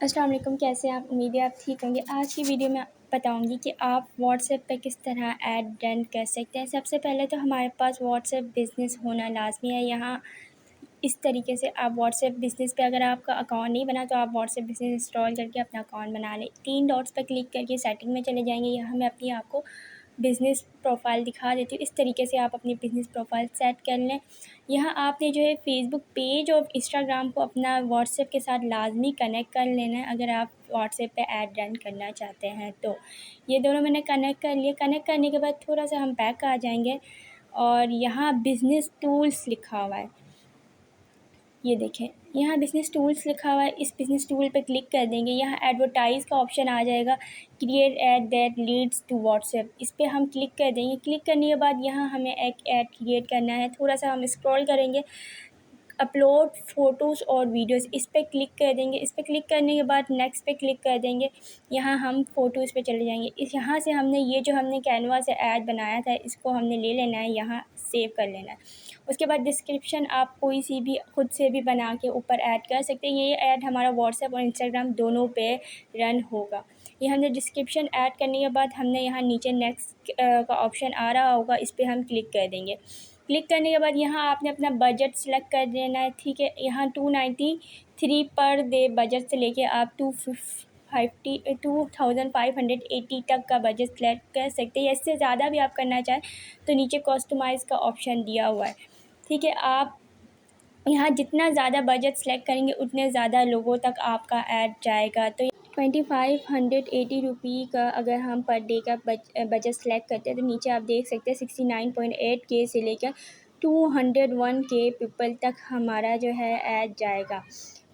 अस्सलाम वालेकुम, कैसे हैं आप? उम्मीद है आप ठीक होंगे। आज की वीडियो में बताऊंगी कि आप व्हाट्सएप पे किस तरह ऐड रन कर सकते हैं। सबसे पहले तो हमारे पास व्हाट्सएप बिज़नेस होना लाज़मी है। यहाँ इस तरीके से आप व्हाट्सएप बिज़नेस पे अगर आपका अकाउंट नहीं बना तो आप व्हाट्सएप बिज़नेस इंस्टॉल करके अपना अकाउंट बना लें। 3 डॉट्स पर क्लिक करके सेटिंग में चले जाएंगे। यहाँ मैं अपनी आपको बिज़नेस प्रोफाइल दिखा देती हूँ। इस तरीके से आप अपनी बिज़नेस प्रोफाइल सेट कर लें। यहाँ आपने जो है फेसबुक पेज और इंस्टाग्राम को अपना व्हाट्सएप के साथ लाजमी कनेक्ट कर लेना है अगर आप व्हाट्सएप पे ऐड रन करना चाहते हैं तो। ये दोनों मैंने कनेक्ट कर लिए। कनेक्ट करने के बाद थोड़ा सा हम बैक आ जाएंगे और यहाँ बिज़नेस टूल्स लिखा हुआ है, ये देखें यहाँ बिज़नेस टूल्स लिखा हुआ है। इस बिज़नेस टूल पे क्लिक कर देंगे। यहाँ एडवर्टाइज़ का ऑप्शन आ जाएगा, create add that leads to WhatsApp. इस पे हम क्लिक कर देंगे। क्लिक करने के बाद यहाँ हमें एक ऐड क्रिएट करना है। थोड़ा सा हम स्क्रॉल करेंगे, अपलोड फ़ोटोज़ और वीडियोज़, इस पर क्लिक कर देंगे। इस पर क्लिक करने के बाद नेक्स्ट पे क्लिक कर देंगे। यहाँ हम फ़ोटोज़ पे चले जाएंगे। यहाँ से हमने ये जो हमने कैनवा से ऐड बनाया था इसको हमने ले लेना है, यहाँ सेव कर लेना है। उसके बाद डिस्क्रिप्शन आप कोई सी भी खुद से भी बना के ऊपर ऐड कर सकते हैं। ये ऐड हमारा व्हाट्सएप और इंस्टाग्राम दोनों पे रन होगा। ये हमने डिस्क्रिप्शन ऐड करने के बाद हमने यहाँ नीचे नेक्स्ट का ऑप्शन आ रहा होगा, इस पर हम क्लिक कर देंगे। क्लिक करने के बाद यहाँ आपने अपना बजट सेलेक्ट कर देना है, ठीक है। यहाँ 293 पर डे बजट से लेके आप 2580 तक का बजट सेलेक्ट कर सकते हैं। इससे ज़्यादा भी आप करना चाहें तो नीचे कस्टमाइज़ का ऑप्शन दिया हुआ है, ठीक है। आप यहाँ जितना ज़्यादा बजट सेलेक्ट करेंगे उतने ज़्यादा लोगों तक आपका ऐड जाएगा। तो 2580 का अगर हम पर डे का बजट सेलेक्ट करते हैं तो नीचे आप देख सकते हैं 69.8K से लेकर 201K पीपल तक हमारा जो है ऐड जाएगा।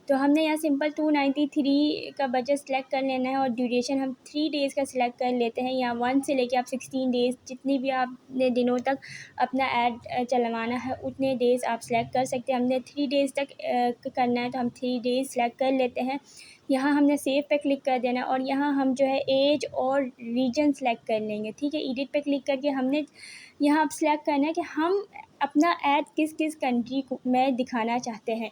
तो हमने यहाँ सिंपल 293 का बजट सेलेक्ट कर लेना है और ड्यूरेशन हम 3 डेज़ का सिलेक्ट कर लेते हैं। यहाँ 1 से लेके आप 16 डेज़ जितनी भी आपने दिनों तक अपना ऐड चलवाना है उतने डेज़ आप सेलेक्ट कर सकते हैं। हमने 3 डेज़ तक करना है तो हम 3 डेज़ सेलेक्ट कर लेते हैं। यहाँ हमने सेव पे क्लिक कर देना है और यहाँ हम जो है एज और रीजन सेलेक्ट कर लेंगे, ठीक है। एडिट पे क्लिक करके हमने यहाँ अब सेलेक्ट करना है कि हम अपना ऐड किस किस कंट्री में दिखाना चाहते हैं।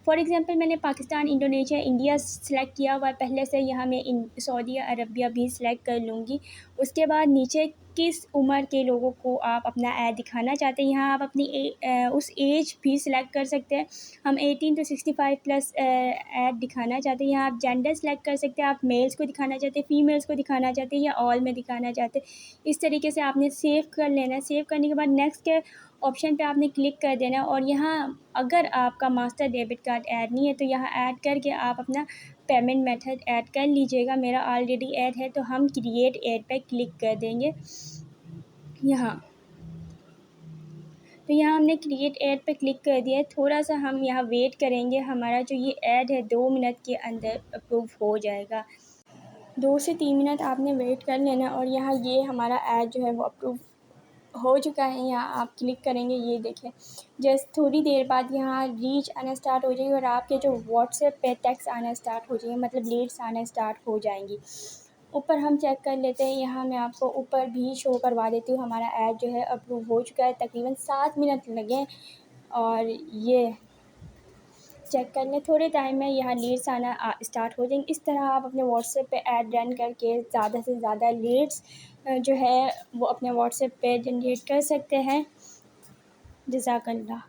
फॉर एग्ज़ाम्पल मैंने पाकिस्तान, इंडोनेशिया, इंडिया सेलेक्ट किया हुआ है पहले से। यहाँ मैं सऊदी अरबिया भी सेलेक्ट कर लूँगी। उसके बाद नीचे किस उम्र के लोगों को आप अपना ऐड दिखाना चाहते हैं, यहाँ आप अपनी उस एज भी सिलेक्ट कर सकते हैं। हम 18 to 65 प्लस ऐड दिखाना चाहते हैं। यहाँ आप जेंडर सेलेक्ट कर सकते हैं, आप मेल्स को दिखाना चाहते हैं, फीमेल्स को दिखाना चाहते हैं या ऑल में दिखाना चाहते हैं। इस तरीके से आपने सेव कर लेना है। सेव करने के बाद नेक्स्ट के ऑप्शन पे आपने क्लिक कर देना है और यहाँ अगर आपका मास्टर डेबिट कार्ड ऐड नहीं है तो यहाँ ऐड करके आप अपना पेमेंट मेथड ऐड कर लीजिएगा। मेरा ऑलरेडी ऐड है तो हम क्रिएट ऐड पे क्लिक कर देंगे यहाँ। तो यहाँ हमने क्रिएट ऐड पे क्लिक कर दिया है। थोड़ा सा हम यहाँ वेट करेंगे, हमारा जो ये ऐड है 2 मिनट के अंदर अप्रूव हो जाएगा। 2 से 3 मिनट आपने वेट कर लेना और यहाँ ये हमारा ऐड जो है वो अप्रूव हो चुका है। यहाँ आप क्लिक करेंगे, ये देखें जस्ट थोड़ी देर बाद यहाँ रीच आना स्टार्ट हो जाएगी और आपके जो व्हाट्सएप पे टेक्स्ट आना स्टार्ट हो जाएंगे, मतलब लीड्स आना स्टार्ट हो जाएंगी। ऊपर हम चेक कर लेते हैं, यहाँ मैं आपको ऊपर भी शो करवा देती हूँ। हमारा ऐड जो है अप्रूव हो चुका है, तकरीबन 7 मिनट लगे और ये चेक कर लें। थोड़े टाइम में यहाँ लीड्स आना स्टार्ट हो जाएंगे। इस तरह आप अपने व्हाट्सएप पे ऐड रन करके ज़्यादा से ज़्यादा लीड्स जो है वो अपने व्हाट्सएप पे जनरेट कर सकते हैं। जज़ाकल्लाह।